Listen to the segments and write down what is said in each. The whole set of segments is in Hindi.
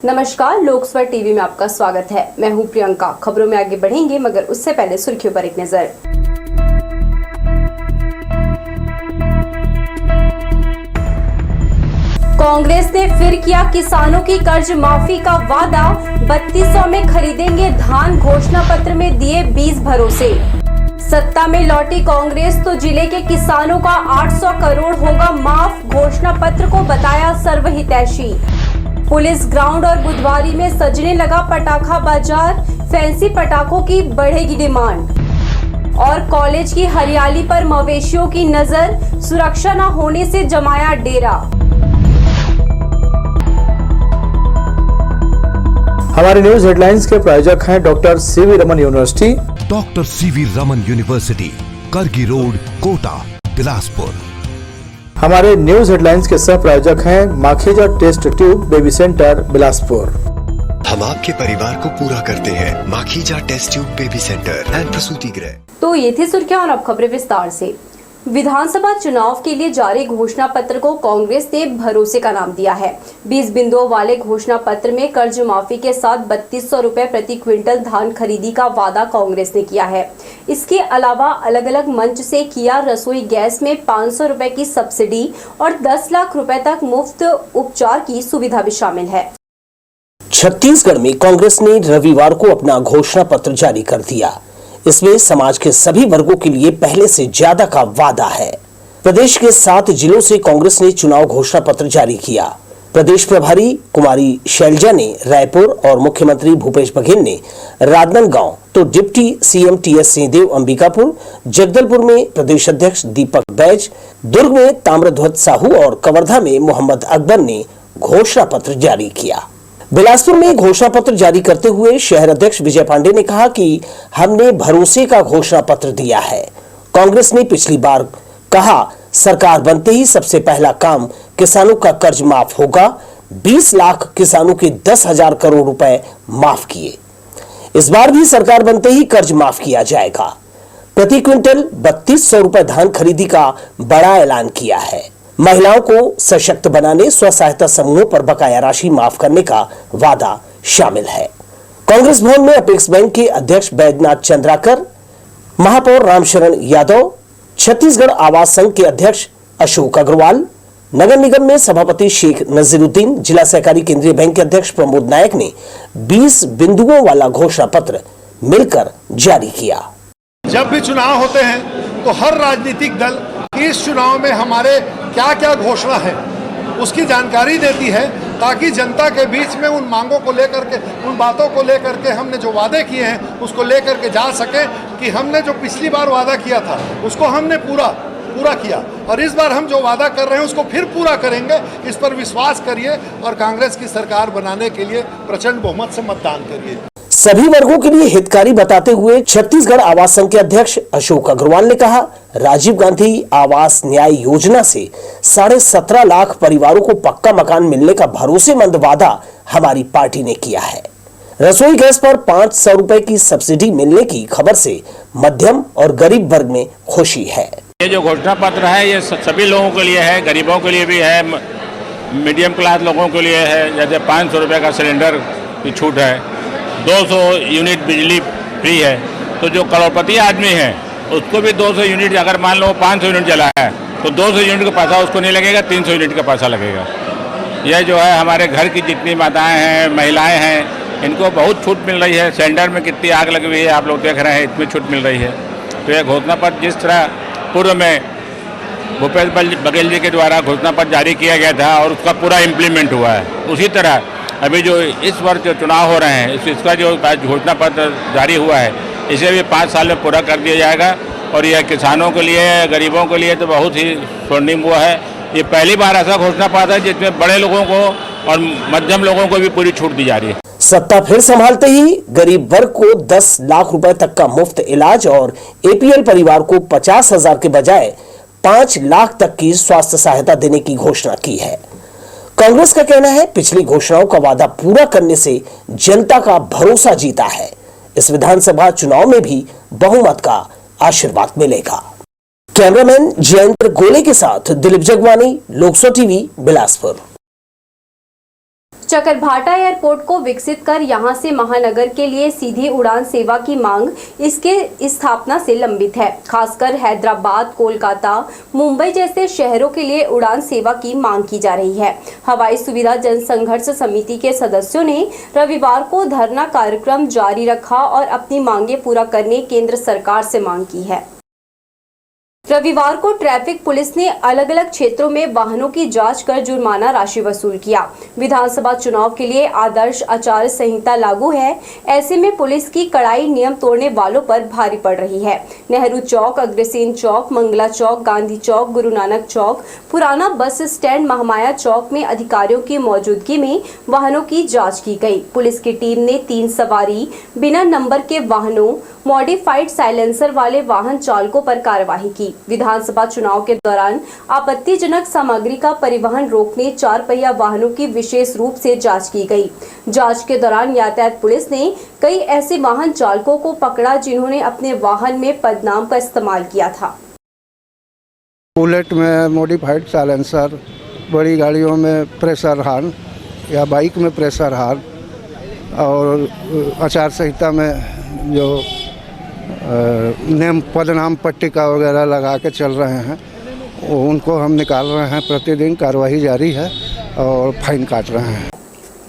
नमस्कार, लोकसभा टीवी में आपका स्वागत है। मैं हूं प्रियंका। खबरों में आगे बढ़ेंगे, मगर उससे पहले सुर्खियों पर एक नजर। कांग्रेस ने फिर किया किसानों की कर्ज माफी का वादा। 3200 में खरीदेंगे धान, घोषणा पत्र में दिए 20 भरोसे। सत्ता में लौटी कांग्रेस तो जिले के किसानों का 800 करोड़ होगा माफ, घोषणा पत्र को बताया सर्वहितैषी। पुलिस ग्राउंड और बुधवारी में सजने लगा पटाखा बाजार, फैंसी पटाखों की बढ़ेगी डिमांड। और कॉलेज की हरियाली पर मवेशियों की नजर, सुरक्षा न होने से जमाया डेरा। हमारे न्यूज हेडलाइंस के प्रायोजक हैं doctor C V Raman university. Doctor C V Raman university, Kargi road, Kota, Bilaspur. हमारे न्यूज हेडलाइंस के सह प्रायोजक हैं Makhija test tube baby centre, Bilaspur. हम आपके परिवार को पूरा करते हैं। Makhija test tube baby centre and प्रसूति गृह। तो ये थी सुर्खियां और अब खबरें विस्तार से। विधानसभा चुनाव के लिए जारी घोषणा पत्र को कांग्रेस ने भरोसे का नाम दिया है। 20 बिंदुओं वाले घोषणा पत्र में कर्ज माफी के साथ 3200 रुपए प्रति क्विंटल धान खरीदी का वादा कांग्रेस ने किया है। इसके अलावा अलग अलग मंच से किया रसोई गैस में 500 रुपए की सब्सिडी और 10 लाख रुपए तक मुफ्त उपचार की सुविधा भी शामिल है। छत्तीसगढ़ में कांग्रेस ने रविवार को अपना घोषणा पत्र जारी कर दिया। इसमें समाज के सभी वर्गों के लिए पहले से ज्यादा का वादा है। प्रदेश के 7 जिलों से कांग्रेस ने चुनाव घोषणा पत्र जारी किया। प्रदेश प्रभारी कुमारी शैलजा ने रायपुर और मुख्यमंत्री भूपेश बघेल ने राजनांदगांव, तो deputy CM T S Singh Deo Ambikapur, Jagdalpur में प्रदेश अध्यक्ष दीपक बैज, दुर्ग में ताम्रध्वज साहू और कवर्धा में मोहम्मद अकबर ने घोषणा पत्र जारी किया। बिलासपुर में घोषणा पत्र जारी करते हुए शहर अध्यक्ष विजय पांडे ने कहा कि हमने भरोसे का घोषणा पत्र दिया है। कांग्रेस ने पिछली बार कहा सरकार बनते ही सबसे पहला काम किसानों का कर्ज माफ होगा। 20 लाख किसानों के 10,000 करोड़ रुपए माफ किए। इस बार भी सरकार बनते ही कर्ज माफ किया जाएगा। प्रति क्विंटल 3200 रुपए धान खरीदी का बड़ा ऐलान किया है। महिलाओं को सशक्त बनाने, स्व सहायता समूहों पर बकाया राशि माफ करने का वादा शामिल है। कांग्रेस भवन में अपेक्स बैंक के अध्यक्ष बैद्यनाथ चंद्राकर, महापौर रामशरण यादव, छत्तीसगढ़ आवास संघ के अध्यक्ष अशोक अग्रवाल, नगर निगम में सभापति शेख नजीरुद्दीन, जिला सहकारी केंद्रीय बैंक के अध्यक्ष प्रमोद नायक ने 20 बिंदुओं वाला घोषणा पत्र मिलकर जारी किया। जब भी चुनाव होते हैं तो हर राजनीतिक दल इस चुनाव में हमारे क्या क्या घोषणा है उसकी जानकारी देती है, ताकि जनता के बीच में उन मांगों को लेकर के, उन बातों को लेकर के हमने जो वादे किए हैं उसको लेकर के जा सके कि हमने जो पिछली बार वादा किया था उसको हमने पूरा किया और इस बार हम जो वादा कर रहे हैं उसको फिर पूरा करेंगे। इस पर विश्वास करिए और कांग्रेस की सरकार बनाने के लिए प्रचंड बहुमत से मतदान करिए। सभी वर्गों के लिए हितकारी बताते हुए छत्तीसगढ़ आवास संघ के अध्यक्ष अशोक अग्रवाल ने कहा, राजीव गांधी आवास न्याय योजना से 17.5 लाख परिवारों को पक्का मकान मिलने का भरोसेमंद वादा हमारी पार्टी ने किया है। रसोई गैस पर 500 रुपए की सब्सिडी मिलने की खबर से मध्यम और गरीब वर्ग में खुशी है। ये जो घोषणा पत्र है ये सभी लोगों के लिए है, गरीबों के लिए भी है, मीडियम क्लास लोगों के लिए है। जैसे 500 रुपए का सिलेंडर की छूट है, 200 यूनिट बिजली फ्री है। तो जो करोड़पति आदमी है उसको भी 200 यूनिट, अगर मान लो 500 यूनिट जला है तो 200 यूनिट का पैसा उसको नहीं लगेगा, 300 यूनिट का पैसा लगेगा। यह जो है हमारे घर की जितनी माताएं हैं, महिलाएं हैं, इनको बहुत छूट मिल रही है। सिलेंडर में कितनी आग लगी हुई है आप लोग देख रहे हैं, इतनी छूट मिल रही है। तो यह घोषणा पत्र जिस तरह पूर्व में भूपेश बघेल जी के द्वारा घोषणा पत्र जारी किया गया था और उसका पूरा इम्प्लीमेंट हुआ है, उसी तरह अभी जो इस वर्ष जो चुनाव हो रहे हैं इसका जो घोषणा पत्र जारी हुआ है इसे भी 5 साल में पूरा कर दिया जाएगा। और यह किसानों के लिए, गरीबों के लिए तो बहुत ही स्वर्णिम हुआ है। ये पहली बार ऐसा घोषणा पत्र है जिसमें बड़े लोगों को और मध्यम लोगों को भी पूरी छूट दी जा रही है। सत्ता फिर संभालते ही गरीब वर्ग को 10 लाख रुपए तक का मुफ्त इलाज और एपीएल परिवार को 50,000 के बजाय 5 लाख तक की स्वास्थ्य सहायता देने की घोषणा की है। कांग्रेस का कहना है पिछली घोषणाओं का वादा पूरा करने से जनता का भरोसा जीता है। इस विधानसभा चुनाव में भी बहुमत का आशीर्वाद मिलेगा। कैमरामैन जयंत गोले के साथ दिलीप जगवानी, लोकसभा टीवी, बिलासपुर। चकरभाटा एयरपोर्ट को विकसित कर यहां से महानगर के लिए सीधी उड़ान सेवा की मांग इसके स्थापना से लंबित है। खासकर हैदराबाद, कोलकाता, मुंबई जैसे शहरों के लिए उड़ान सेवा की मांग की जा रही है। हवाई सुविधा जनसंघर्ष समिति के सदस्यों ने रविवार को धरना कार्यक्रम जारी रखा और अपनी मांगे पूरा करने केंद्र सरकार से मांग की है। रविवार को ट्रैफिक पुलिस ने अलग अलग क्षेत्रों में वाहनों की जांच कर जुर्माना राशि वसूल किया। विधानसभा चुनाव के लिए आदर्श आचार संहिता लागू है, ऐसे में पुलिस की कड़ाई नियम तोड़ने वालों पर भारी पड़ रही है। नेहरू चौक, अग्रसेन चौक, मंगला चौक, गांधी चौक, गुरु नानक चौक, पुराना बस स्टैंड, महामाया चौक में अधिकारियों की मौजूदगी में वाहनों की जाँच की गयी। पुलिस की टीम ने 3 सवारी बिना नंबर के वाहनों, मॉडिफाइड साइलेंसर वाले वाहन चालकों पर कार्रवाई की। विधानसभा चुनाव के दौरान आपत्तिजनक सामग्री का परिवहन रोकने 4 पहिया वाहनों की विशेष रूप से जांच की गई। जांच के दौरान यातायात पुलिस ने कई ऐसे वाहन चालकों को पकड़ा जिन्होंने अपने वाहन में पदनाम का इस्तेमाल किया था। बुलेट में मॉडिफाइड साइलेंसर, बड़ी गाड़ियों में प्रेशर हार्न या बाइक में प्रेशर हार्न और आचार संहिता में जो नेम पदनाम पट्टिका वगैरह लगा के चल रहे हैं उनको हम निकाल रहे हैं। प्रतिदिन कार्रवाई जारी है और फाइन काट रहे हैं।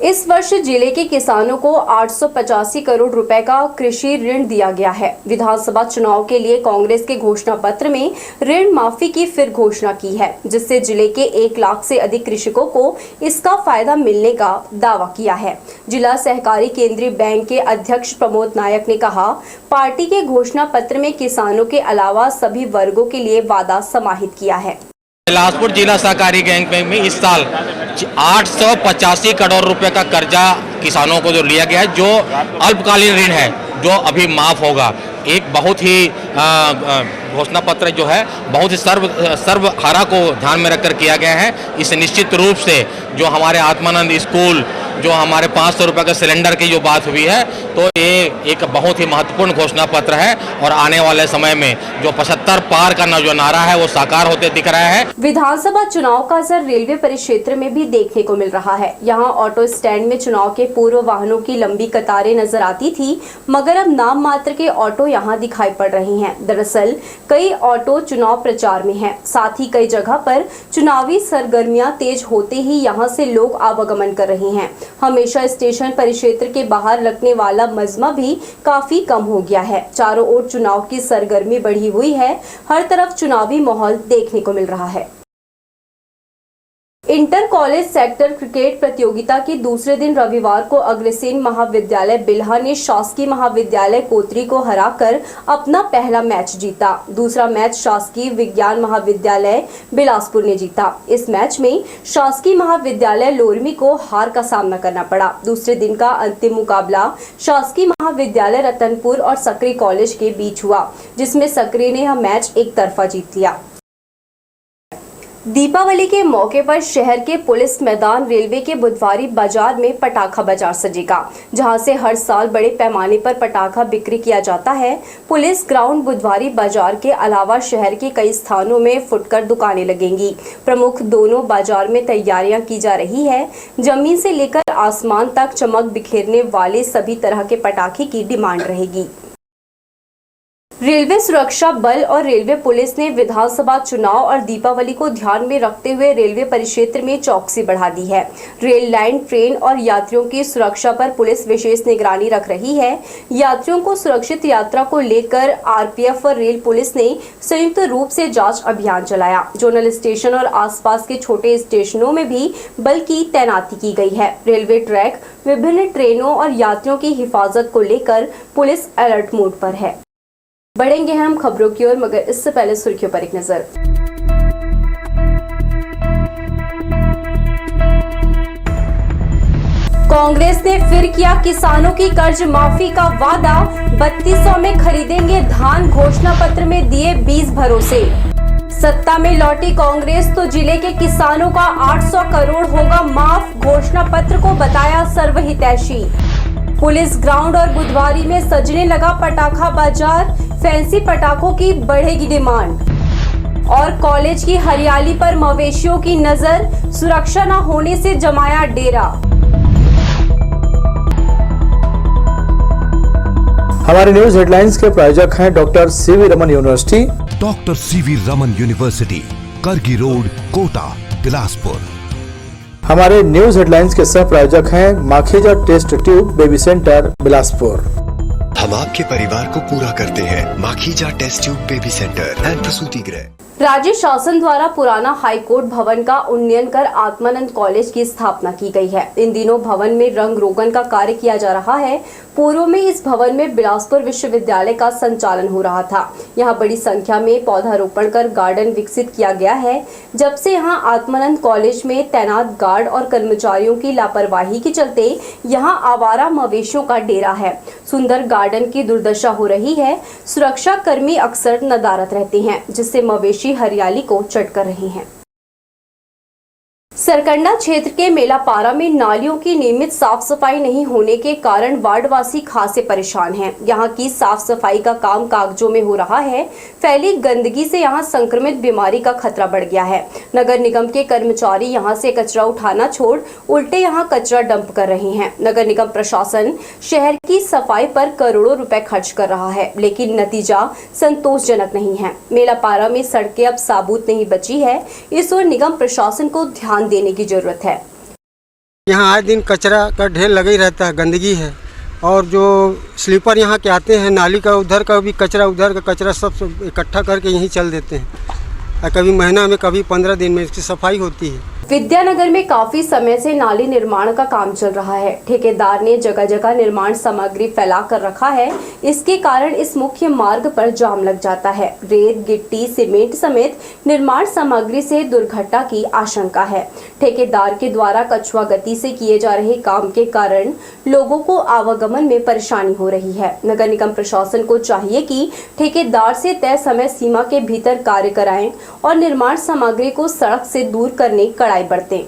इस वर्ष जिले के किसानों को 885 करोड़ रुपए का कृषि ऋण दिया गया है। विधानसभा चुनाव के लिए कांग्रेस के घोषणा पत्र में ऋण माफी की फिर घोषणा की है, जिससे जिले के 1 लाख से अधिक कृषकों को इसका फायदा मिलने का दावा किया है। जिला सहकारी केंद्रीय बैंक के अध्यक्ष प्रमोद नायक ने कहा, पार्टी के घोषणा पत्र में किसानों के अलावा सभी वर्गों के लिए वादा समाहित किया है। बिलासपुर जिला सहकारी बैंक में इस साल 885 करोड़ रुपए का कर्जा किसानों को जो लिया गया है, जो अल्पकालीन ऋण है, जो अभी माफ होगा। एक बहुत ही घोषणा पत्र जो है बहुत ही सर्वहारा को ध्यान में रखकर किया गया है। इसे निश्चित रूप से जो हमारे आत्मानंद स्कूल, जो हमारे 500 रुपये के सिलेंडर की जो बात हुई है, तो ये एक बहुत ही महत्वपूर्ण घोषणा पत्र है और आने वाले समय में जो 75 पार का जो नारा है वो साकार होते दिख रहा है। विधानसभा चुनाव का असर रेलवे परिक्षेत्र में भी देखने को मिल रहा है। यहाँ ऑटो स्टैंड में चुनाव के पूर्व वाहनों की लंबी कतारें नजर आती थी, मगर अब नाम मात्र के ऑटो यहाँ दिखाई पड़ रही हैं। दरअसल कई ऑटो चुनाव प्रचार में हैं। साथ ही कई जगह पर चुनावी सरगर्मियां तेज होते ही यहाँ से लोग आवागमन कर रहे हैं। हमेशा स्टेशन परिक्षेत्र के बाहर लगने वाला मजमा भी काफी कम हो गया है। चारों ओर चुनाव की सरगर्मी बढ़ी हुई है। हर तरफ चुनावी माहौल देखने को मिल रहा है। इंटर कॉलेज सेक्टर क्रिकेट प्रतियोगिता के दूसरे दिन रविवार को अग्रसेन महाविद्यालय बिल्हा ने शासकीय महाविद्यालय कोतरी को हराकर अपना पहला मैच जीता। दूसरा मैच शासकीय विज्ञान महाविद्यालय बिलासपुर ने जीता। इस मैच में शासकीय महाविद्यालय लोरमी को हार का सामना करना पड़ा। दूसरे दिन का अंतिम मुकाबला शासकीय महाविद्यालय रतनपुर और सकरी कॉलेज के बीच हुआ, जिसमें सकरी ने यह मैच एक तरफा जीत लिया। दीपावली के मौके पर शहर के पुलिस मैदान रेलवे के बुधवारी बाजार में पटाखा बाजार सजेगा, जहां से हर साल बड़े पैमाने पर पटाखा बिक्री किया जाता है। पुलिस ग्राउंड बुधवारी बाजार के अलावा शहर के कई स्थानों में फुटकर दुकानें लगेंगी। प्रमुख दोनों बाजार में तैयारियां की जा रही है। जमीन से लेकर आसमान तक चमक बिखेरने वाले सभी तरह के पटाखे की डिमांड रहेगी। रेलवे सुरक्षा बल और रेलवे पुलिस ने विधानसभा चुनाव और दीपावली को ध्यान में रखते हुए रेलवे परिक्षेत्र में चौकसी बढ़ा दी है। रेल लाइन, ट्रेन और यात्रियों की सुरक्षा पर पुलिस विशेष निगरानी रख रही है। यात्रियों को सुरक्षित यात्रा को लेकर आरपीएफ और रेल पुलिस ने संयुक्त रूप से जांच अभियान चलाया। जोनल स्टेशन और आसपास के छोटे स्टेशनों में भी बल की तैनाती की गई है। रेलवे ट्रैक, विभिन्न ट्रेनों और यात्रियों की हिफाजत को लेकर पुलिस अलर्ट मोड पर है। बढ़ेंगे हम खबरों की ओर, मगर इससे पहले सुर्खियों पर एक नजर। कांग्रेस ने फिर किया किसानों की कर्ज माफी का वादा, 3200 में खरीदेंगे धान, घोषणा पत्र में दिए 20 भरोसे। सत्ता में लौटी कांग्रेस तो जिले के किसानों का 800 करोड़ होगा माफ, घोषणा पत्र को बताया सर्वहितैषी। पुलिस ग्राउंड और बुधवारी में सजने लगा पटाखा बाजार, फैंसी पटाखों की बढ़ेगी डिमांड। और कॉलेज की हरियाली पर मवेशियों की नजर, सुरक्षा न होने से जमाया डेरा। हमारे न्यूज हेडलाइंस के प्रायोजक हैं doctor C V Raman university. Doctor C V Raman university, Kargi road, Kota, Bilaspur. हमारे न्यूज हेडलाइंस के सह प्रायोजक हैं Makhija test tube baby centre, Bilaspur. हम आपके परिवार को पूरा करते हैं। Makhija test tube baby centre and प्रसूति गृह। राज्य शासन द्वारा पुराना हाईकोर्ट भवन का उन्नयन कर आत्मानंद कॉलेज की स्थापना की गई है। इन दिनों भवन में रंग रोगन का कार्य किया जा रहा है। पूर्व में इस भवन में बिलासपुर विश्वविद्यालय का संचालन हो रहा था। यहाँ बड़ी संख्या में पौधारोपण कर गार्डन विकसित किया गया है। जब से यहाँ आत्मानंद कॉलेज में तैनात गार्ड और कर्मचारियों की लापरवाही के चलते यहाँ आवारा मवेशियों का डेरा है। सुंदर गार्डन की दुर्दशा हो रही है। सुरक्षा कर्मी अक्सर नदारत रहते हैं, जिससे मवेशी हरियाली को चट कर रहे हैं। सरकंडा क्षेत्र के मेलापारा में नालियों की नियमित साफ सफाई नहीं होने के कारण वार्डवासी खासे परेशान हैं। यहाँ की साफ सफाई का काम कागजों में हो रहा है। फैली गंदगी से यहाँ संक्रमित बीमारी का खतरा बढ़ गया है। नगर निगम के कर्मचारी यहाँ से कचरा उठाना छोड़ उल्टे यहाँ कचरा डंप कर रहे हैं। नगर निगम प्रशासन शहर की सफाई पर करोड़ों रुपए खर्च कर रहा है, लेकिन नतीजा संतोषजनक नहीं है। मेलापारा में सड़कें अब साबुत नहीं बची है। इस ओर निगम प्रशासन को ध्यान देने की जरूरत है। यहाँ आए दिन कचरा का ढेर लगा ही रहता है, गंदगी है। और जो स्लीपर यहाँ के आते हैं, नाली का उधर का भी कचरा, उधर का कचरा सब इकट्ठा करके यहीं चल देते हैं। कभी महीना में, कभी 15 दिन में इसकी सफाई होती है। विद्यानगर में काफी समय से नाली निर्माण का काम चल रहा है। ठेकेदार ने जगह जगह निर्माण सामग्री फैला कर रखा है। इसके कारण इस मुख्य मार्ग पर जाम लग जाता है। रेत, गिट्टी, सीमेंट समेत निर्माण सामग्री से दुर्घटना की आशंका है। ठेकेदार के द्वारा कछुआ गति से किए जा रहे काम के कारण लोगों को आवागमन में परेशानी हो रही है। नगर निगम प्रशासन को चाहिए कि ठेकेदार से तय समय सीमा के भीतर कार्य कराएं और निर्माण सामग्री को सड़क से दूर करने कड़ाई बरतें।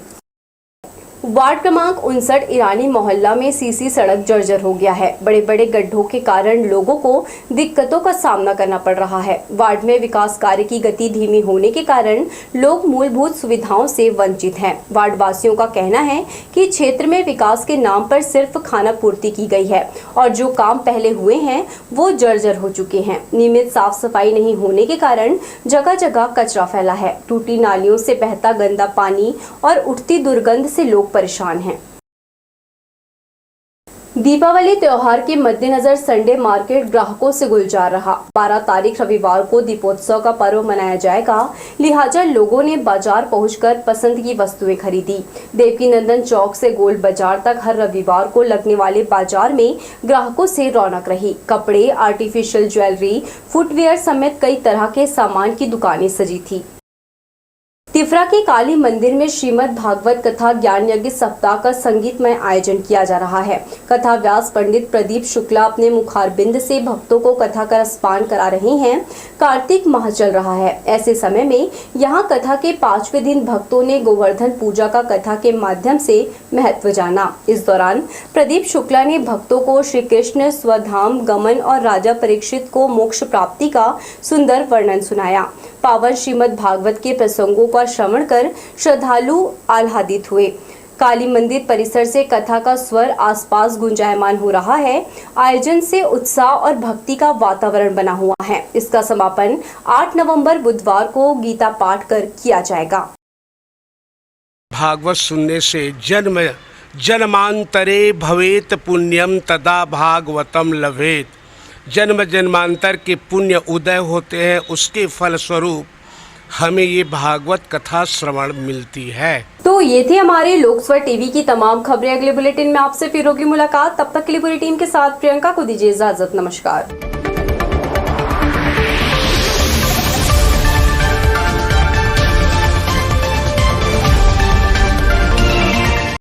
वार्ड क्रमांक 59 ईरानी मोहल्ला में सीसी सड़क जर्जर हो गया है। बड़े बड़े गड्ढों के कारण लोगों को दिक्कतों का सामना करना पड़ रहा है। वार्ड में विकास कार्य की गति धीमी होने के कारण लोग मूलभूत सुविधाओं से वंचित हैं। वार्ड वासियों का कहना है कि क्षेत्र में विकास के नाम पर सिर्फ खाना पूर्ति की गई है और जो काम पहले हुए हैं वो जर्जर हो चुके हैं। नियमित साफ सफाई नहीं होने के कारण जगह जगह कचरा फैला है। टूटी नालियों से बहता गंदा पानी और उठती दुर्गंध से लोग परेशान हैं। दीपावली त्योहार के मद्देनजर संडे मार्केट ग्राहकों से गुलजार रहा। 12 तारीख रविवार को दीपोत्सव का पर्व मनाया जाएगा, लिहाजा लोगों ने बाजार पहुंचकर पसंद की वस्तुएं खरीदी। देवकीनंदन चौक से गोल बाजार तक हर रविवार को लगने वाले बाजार में ग्राहकों से रौनक रही। कपड़े, आर्टिफिशियल ज्वेलरी, फुटवेयर समेत कई तरह के सामान की दुकानें सजी थी। तिफरा के काली मंदिर में श्रीमद् भागवत कथा ज्ञान यज्ञ सप्ताह का संगीतमय आयोजन किया जा रहा है। कथा व्यास पंडित प्रदीप शुक्ला अपने मुखारबिंद से भक्तों को कथा का रसपान करा रहे हैं। कार्तिक माह चल रहा है। ऐसे समय में यहाँ कथा के 5वें दिन भक्तों ने गोवर्धन पूजा का कथा के माध्यम से महत्व जाना। इस दौरान प्रदीप शुक्ला ने भक्तों को श्री कृष्ण स्वधाम गमन और राजा परीक्षित को मोक्ष प्राप्ति का सुंदर वर्णन सुनाया। पावन श्रीमद् भागवत के प्रसंगों का श्रवण कर श्रद्धालु आह्लादित हुए। काली मंदिर परिसर से कथा का स्वर आसपास गुंजायमान हो रहा है। आयोजन से उत्साह और भक्ति का वातावरण बना हुआ है। इसका समापन 8 नवंबर बुधवार को गीता पाठ कर किया जाएगा। भागवत सुनने से जन्मांतरे भवेत पुण्यम तदा भागवतम लभेत। जन्म जन्मांतर के पुण्य उदय होते हैं, उसके फल स्वरूप हमें ये भागवत कथा श्रवण मिलती है। तो ये थी हमारे लोकस्वर टीवी की तमाम खबरें। अगले बुलेटिन में आपसे फिर होगी मुलाकात। तब तक के लिए पूरी टीम के साथ प्रियंका को दीजिए इजाजत। नमस्कार।